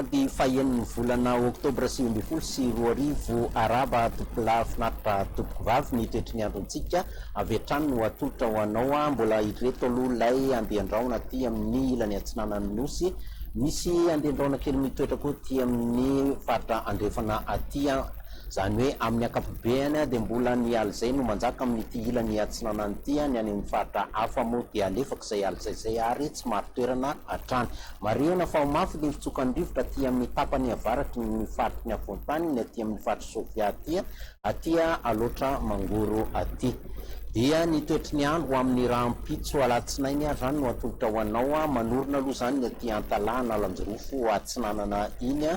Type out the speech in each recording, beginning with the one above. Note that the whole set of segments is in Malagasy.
alahady fahen'ny volana oktobra 2024 araba topola finaritra topoko vavy ny toetry ny androntsika avy hatrany no atolotra ho anao mbola ireto aloha lay andehandraona ty amin'ny ilany atsinanany nosy misy andehandraona kely mitoetra koa ty amin'ny faritra andrefana atya zany hoe amin'ny akapobeany dia mbola ny aly zay no manjaka amin'ity ilany atsinanany ty ny any amin'ny faritra hafa moa dia alefaka izay aly zay ary tsy maro toerana hatrany mariona fa mafy ny fitsokany rivotra aty amin'ny tapany avaratry ny faritry ny avontany ny aty amin'ny faritry sofia atya aloatra mangoro aty dia ny toetry ny andro amin'ny raha mpitso alatsinainy ary zany no atolotra ho anao manorina aloha zany ny aty antalàna lanjirofo atsinanana iny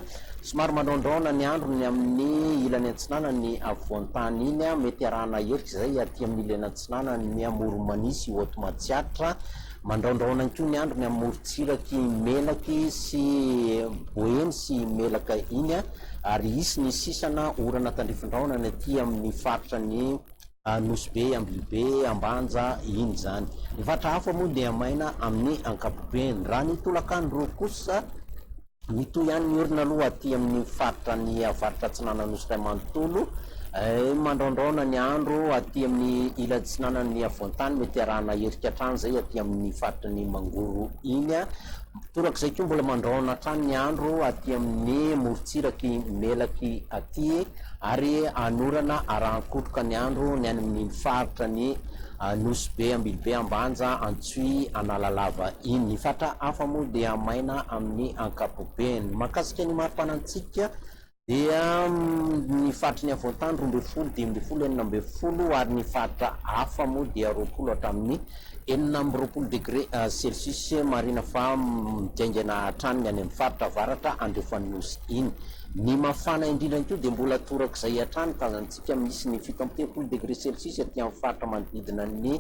somary mandraondraona ny andro ny amin'ny ilany atsinana ny avoantany iny mety arahana herika zay aty amin'ny ilany atsinana ny amoro manisy oto matsiatra mandraondraona ko ny andro ny amorotsiraky melaky sy boeny sy melaka iny ary isy ny sisana orana tandrifin-draona ny aty amin'ny faritra ny nosy be ambilibe ambanja iny zany ny faritra hafa moa dia maina amin'ny ankapobeny raha ny tolakandro kosa mitoy ihany ny orina aloha aty amin'ny faritra ny avaritra atsinana nosy ray manontolo mandraondraona ny andro aty amin'ny ilatsinana ny avoantany mety arahana herika hatrany zay aty amin'ny faritra ny mangoro iny torak'izay koa mbola mandraona hatrany ny andro aty amin'ny morotsiraky melaky aty ary anorana arahankotroka ny andro ny any amin'ny faritra ny nosy be ambilibe ambanja antsoy analalava iny ny faritra hafa moa dia maina amin'ny ankapobeny makasika ny marim-panantsika dia ny faritra ny avoantany 12 12 14 ary ny faritra hafa moa dia 20 hatramin'ny 20 degré celsius marina fa mijaingana hatrany ny any amin'ny faritra avaratra andrefany nosy iny ny mafana indrindrany koa dia mbola torak'izay hatrany tazantsika misy ny 17 degré celsius aty amin'ny faritra manodidina ny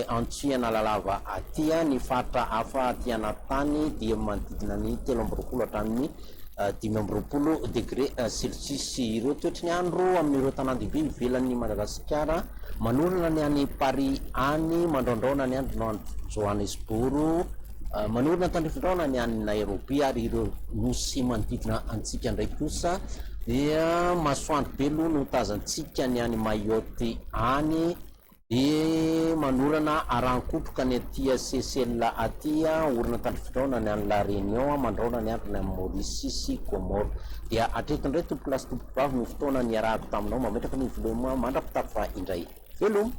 antsoy analalava aty ny faritra hafa aty anaty dia manodidina ny 13 hatramin'ny 15 degré celsius ireo toetry ny andro amin'ireo tanàn-dehibe ivelan'ny Madagasikara manorina ny any Paris any mandraondraona ny andro no any Johannesburg manorina tandrifin-draona ny any Nairobi ary ireo nosy manodidina antsika ndraiky kosa dia masoandro be aloha no tazantsika ny any Mayotte any dia manorana arahankotroka ny aty Seychelles aty orina tandrifin-draona ny any La Réunion mandraona ny andro ny amin'ny Mauritius sy Comore dia atreto indray tompolasy tompoko vavy ny fotoana ny arahako taminao mametraka ny veloma mandrapitako fa indray veloma.